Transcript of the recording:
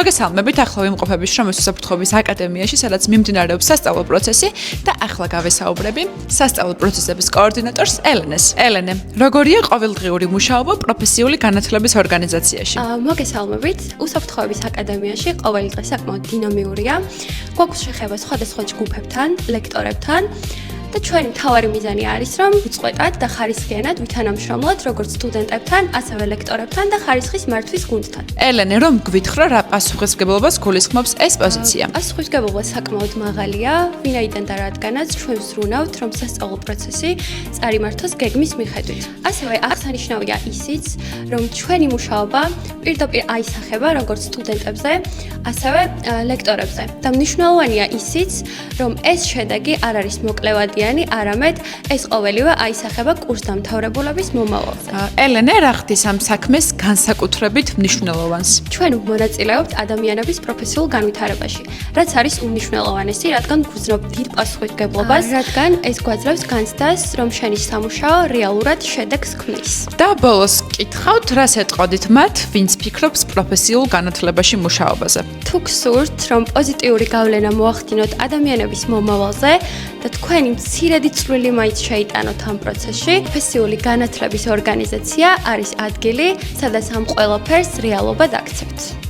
მოგესალმებით, ახლა ვიმყოფებით შრომის უსაფრთხოების აკადემიაში, სადაც მიმდინარეობს სასწავლო პროცესი და ახლა გავესაუბრები სასწავლო პროცესების კოორდინატორს ელენეს. ელენე, როგორია ყოველდღიური მუშაობა პროფესიული განათლების ორგანიზაციაში? მოგესალმებით, უსაფრთხოების აკადემიაში ყოველი დღე საკმაოდ დინამიურია. გვაქვს შეხება სხვადასხვა ჯგუფებთან, ლექტორებთან. და ჩვენი მთავარი მიზანი არის, რომ უწყვეტად და ხარისხიანად ვითანამშრომლოთ როგორც სტუდენტებთან, ასევე ლექტორებთან და ხარისხის მართვის გუნდთან. ელენე, რომ გვითხრა რა პასუხისმგებლობას გულისხმობს ეს პოზიცია? პასუხისმგებლობა საკმაოდ მაღალია, ვინაიდან და რადგანაც ჩვენ ვზრუნავთ, რომ სასწავლო პროცესი წარიმართოს გეგმის მიხედვით. ასევე აღსანიშნავია ისიც, რომ ჩვენი მუშაობა პირდაპირ აისახება როგორც სტუდენტებზე, ასევე ლექტორებზე. და მნიშვნელოვანია ისიც, რომ ეს შედეგი არ არის მოკლევადი არამედ ეს ყოველივე აისახება კურსდამთავრებულების მომავალზე. ელენე, რა ხდის ამ საქმეს განსაკუთრებით მნიშვნელოვანს? ჩვენ მონაწილეობთ ადამიანების პროფესიულ განვითარებაში, რაც არის უმნიშვნელოვანესი, რადგან გვგრძნობ დიდ პასუხისმგებლობას, რადგან ეს გვაძლევს განცდას, რომ შენი სამუშაო რეალურად შედეგს ქმნის. და ბოლოს კითხავთ, რას ეტყოდით მათ, ვინც ფიქრობს პროფესიულ განათლებაში მუშაობაზე? თუ გსურთ, რომ პოზიტიური გავლენა მოახდინოთ ადამიანების მომავალზე და თქვენი მცირედი წვლილი მაინც შეიტანოთ ამ პროცესში, პროფესიული განათლების ორგანიზაცია არის ადგილი, სადაც ამ ყველაფერს რეალობად აქცევთ.